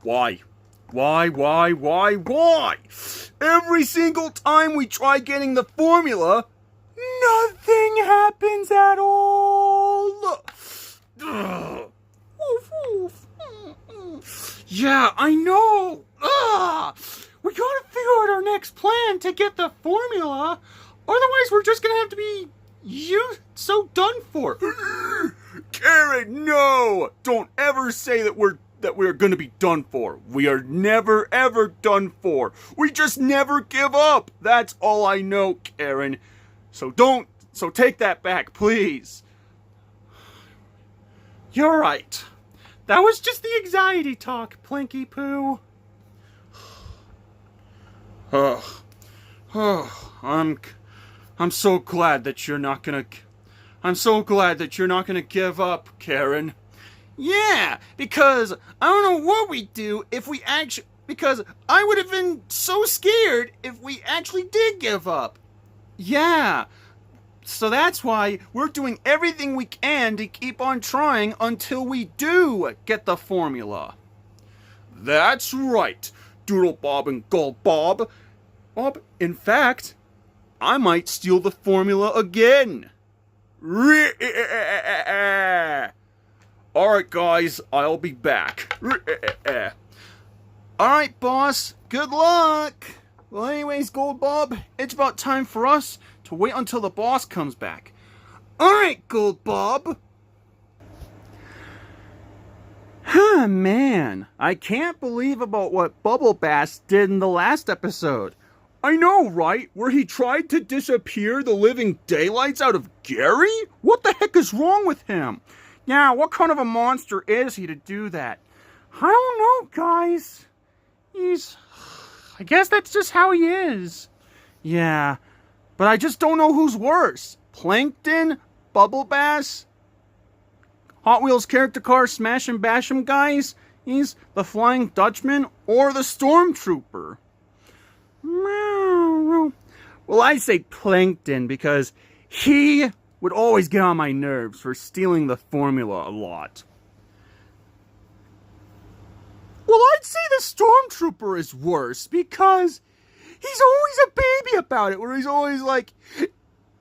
Why? Why? Every single time we try getting the formula, nothing happens at all. Yeah, I know. We gotta figure out our next plan to get the formula. Otherwise, we're just gonna have to be so done for. Karen, no! Don't ever say that we're gonna be done for. We are never ever done for. We just never give up. That's all I know, Karen. So take that back, please. You're right. That was just the anxiety talk, Plinky Poo. I'm so glad that you're not gonna give up, Karen. Yeah, because I don't know what we'd do because I would have been so scared if we actually did give up. Yeah, so that's why we're doing everything we can to keep on trying until we do get the formula. That's right, Doodle Bob and Gold Bob. In fact, I might steal the formula again. Alright guys, I'll be back. Alright boss, good luck. Well anyways, Gold Bob, it's about time for us to wait until the boss comes back. Alright, Gold Bob. Man, I can't believe about what Bubble Bass did in the last episode. I know, right? Where he tried to disappear the living daylights out of Gary? What the heck is wrong with him? Yeah, what kind of a monster is he to do that? I don't know, guys. I guess that's just how he is. Yeah, but I just don't know who's worse. Plankton? Bubble Bass? Hot Wheels character car Smash and Bash 'em guys? He's the Flying Dutchman or the Stormtrooper? Well, I say Plankton because he would always get on my nerves for stealing the formula a lot. Well, I'd say the Stormtrooper is worse because he's always a baby about it, where he's always like,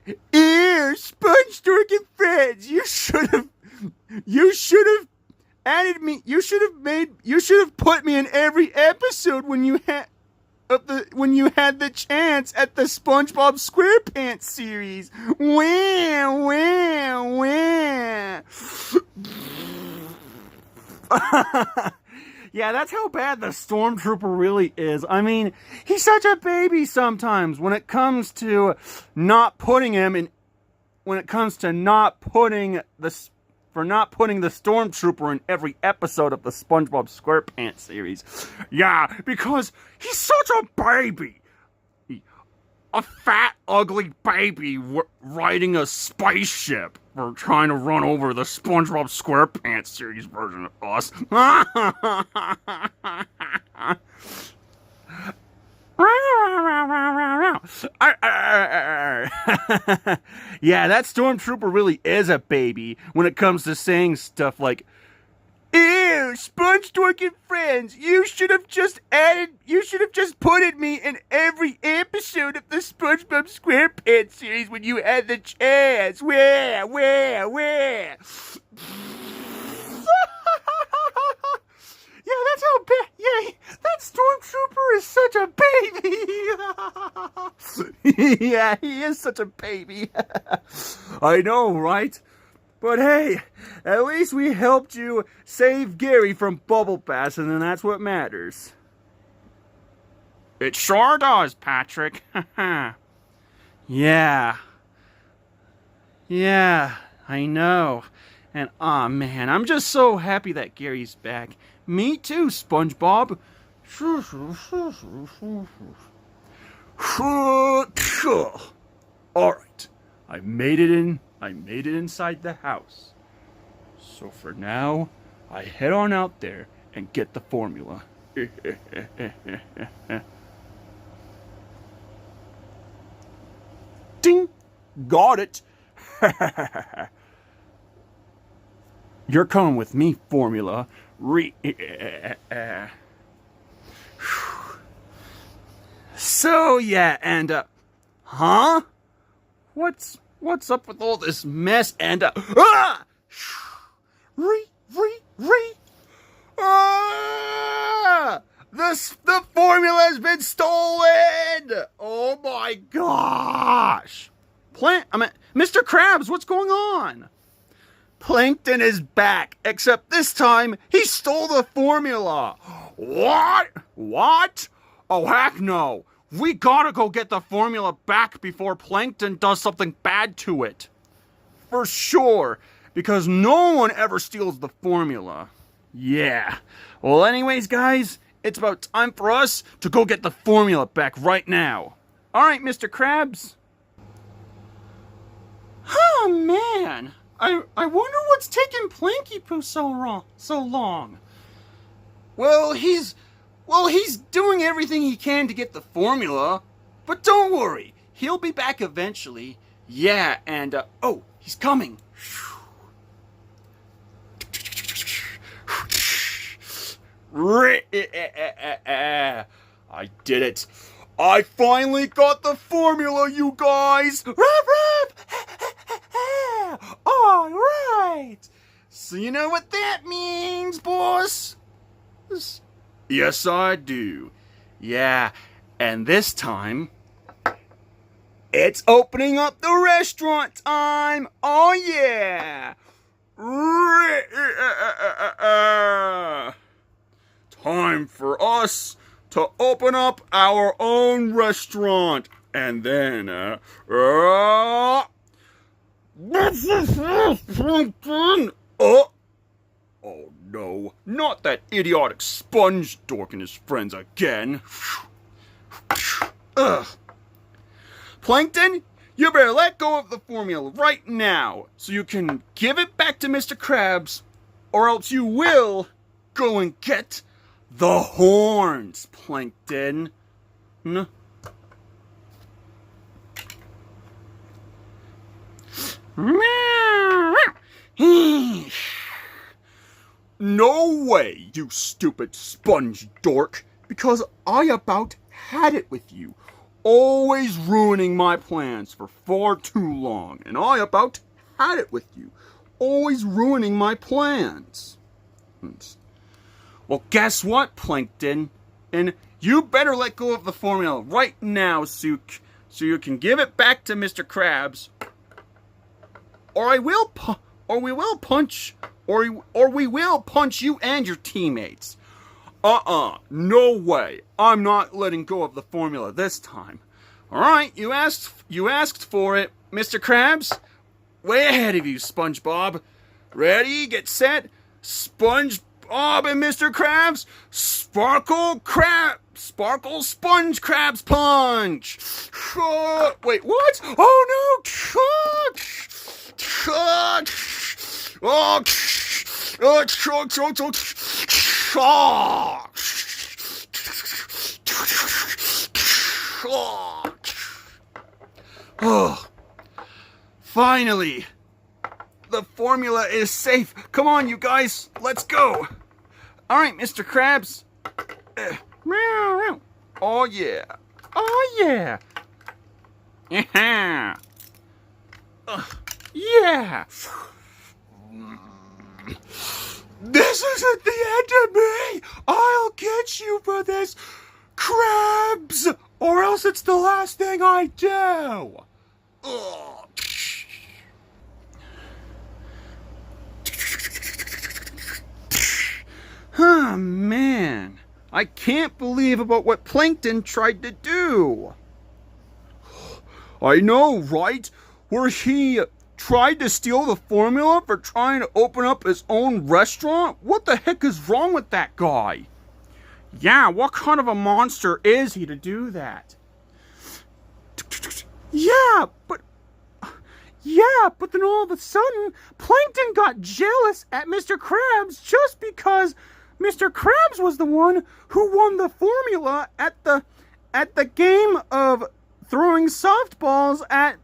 "Ew, Sponge Dork and Friends, you should have added me, you should have put me in every episode when you had the chance at the SpongeBob SquarePants series. Wah, wah, wah." Yeah, that's how bad the Stormtrooper really is. I mean, he's such a baby sometimes when it comes to not putting the Stormtrooper in every episode of the SpongeBob SquarePants series. Yeah, because he's such a baby. A fat, ugly baby riding a spaceship for trying to run over the SpongeBob SquarePants series version of us. Yeah, that Stormtrooper really is a baby when it comes to saying stuff like, "Ew, Sponge Dork and Friends, you should have just put me in every episode of the SpongeBob SquarePants series when you had the chance. Where? Yeah, that's how bad. Yeah, that Stormtrooper is such a baby. Yeah, he is such a baby. I know, right? But hey, at least we helped you save Gary from Bubble Bass, and then that's what matters. It sure does, Patrick. Yeah, I know. And man, I'm just so happy that Gary's back. Me too, SpongeBob. Alright, I made it inside the house. So for now, I head on out there and get the formula. Ding! Got it! You're coming with me, Formula. So yeah, and huh? What's up with all this mess and ah! Re ah! The formula has been stolen! Oh my gosh! Mr. Krabs, what's going on? Plankton is back, except this time he stole the formula. What? What? Oh heck no. We gotta go get the formula back before Plankton does something bad to it. For sure, because no one ever steals the formula. Yeah. Well, anyways, guys, it's about time for us to go get the formula back right now. All right, Mr. Krabs. Oh, man. I wonder what's taking Planky Poo so long. Well, he's doing everything he can to get the formula, but don't worry, he'll be back eventually. Yeah, and oh, he's coming. I did it. I finally got the formula, you guys. All right. So you know what that means, boss? Yes, I do. Yeah, and this time, it's opening up the restaurant time. Oh, yeah. Time for us to open up our own restaurant. And then, oh no, not that idiotic sponge dork and his friends again. Ugh. Plankton, you better let go of the formula right now so you can give it back to Mr. Krabs, or else you will go and get the horns, Plankton. No way, you stupid sponge dork, because I about had it with you, always ruining my plans for far too long, and I about had it with you, always ruining my plans. Well, guess what, Plankton? And you better let go of the formula right now so you can give it back to Mr. Krabs, or we will punch you and your teammates. No way. I'm not letting go of the formula this time. All right, you asked for it, Mr. Krabs. Way ahead of you, SpongeBob. Ready, get set. SpongeBob and Mr. Krabs, Sparkle Sponge Krabs Punch. Wait, what? Oh no! Oh, finally, the formula is safe. Come on, you guys, let's go. All right, Mr. Krabs. Oh yeah. Oh yeah. Yeah. Yeah. This isn't the end of me. I'll get you for this, Krabs, or else it's the last thing I do. Ugh. Oh, man. I can't believe about what Plankton tried to do. I know, right? Where he tried to steal the formula for trying to open up his own restaurant? What the heck is wrong with that guy? Yeah, what kind of a monster is he to do that? Yeah, but then all of a sudden, Plankton got jealous at Mr. Krabs just because Mr. Krabs was the one who won the formula at the game of throwing softballs at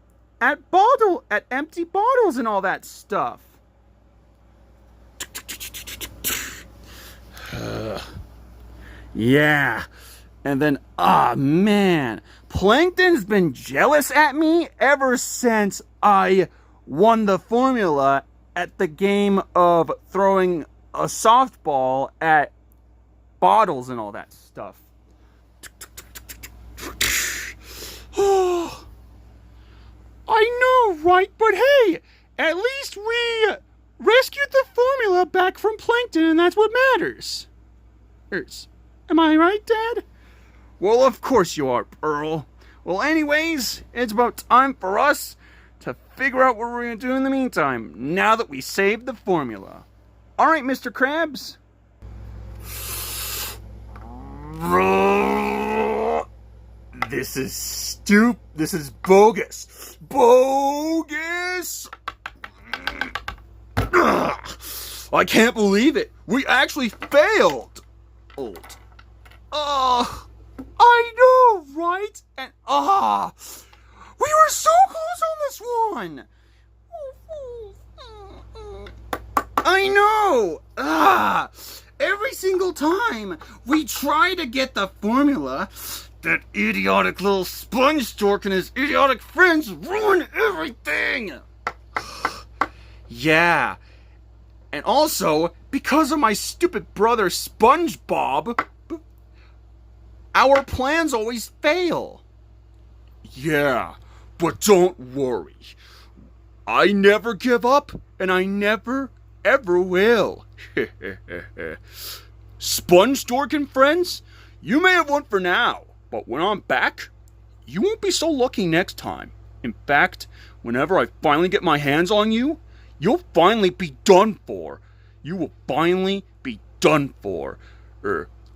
empty bottles and all that stuff. Yeah. And then, man, Plankton's been jealous at me ever since I won the formula at the game of throwing a softball at bottles and all that stuff. I know, right? But hey, at least we rescued the formula back from Plankton, and that's what matters. Am I right, Dad? Well, of course you are, Pearl. Well, anyways, it's about time for us to figure out what we're going to do in the meantime, now that we saved the formula. Alright, Mr. Krabs. This is bogus. Bogus! I can't believe it. We actually failed. I know, right? And we were so close on this one. I know. Every single time we try to get the formula, that idiotic little sponge stork and his idiotic friends ruin everything. Yeah. And also, because of my stupid brother SpongeBob, our plans always fail. Yeah, but don't worry. I never give up, and I never, ever will. Sponge Dork and friends, you may have won for now, but when I'm back, you won't be so lucky next time. In fact, whenever I finally get my hands on you, you'll finally be done for. You will finally be done for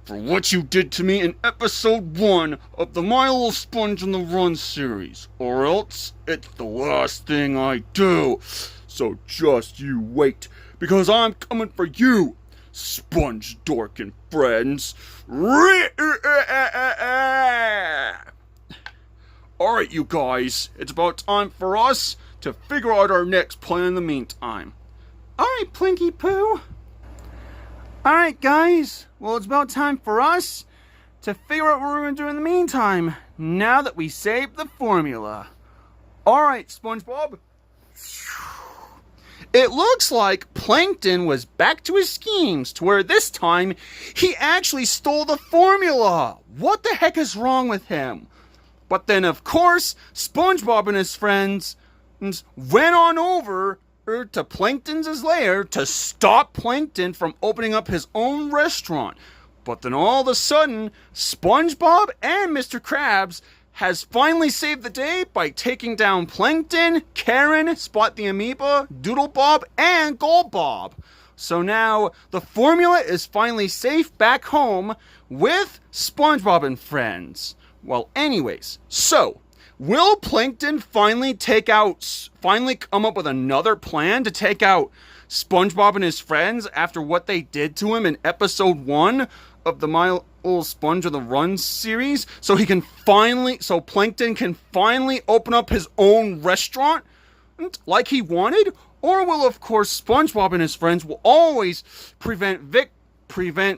what you did to me in episode 1 of the My Little Sponge on the Run series, or else it's the last thing I do. So just you wait, because I'm coming for you, Sponge Dork and friends. Alright, you guys, it's about time for us to figure out our next plan in the meantime. Alright, Plinky Poo. Alright, guys, well, it's about time for us to figure out what we're going to do in the meantime, now that we saved the formula. Alright, SpongeBob. It looks like Plankton was back to his schemes, to where this time he actually stole the formula. What the heck is wrong with him? But then, of course, SpongeBob and his friends went on over to Plankton's lair to stop Plankton from opening up his own restaurant. But then all of a sudden, SpongeBob and Mr. Krabs has finally saved the day by taking down Plankton, Karen, Spot the Amoeba, Doodlebob, and Goldbob. So now the formula is finally safe back home with SpongeBob and friends. Well, anyways, so will Plankton finally come up with another plan to take out SpongeBob and his friends after what they did to him in episode 1 of the My Little Sponge on the Run series, so Plankton can finally open up his own restaurant like he wanted? Or will, of course, SpongeBob and his friends will always prevent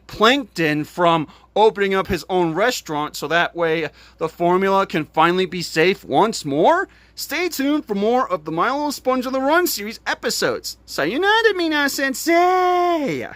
Plankton from opening up his own restaurant, so that way the formula can finally be safe once more? Stay tuned for more of the My Little Sponge on the Run series episodes. Sayonara, Mina Sensei!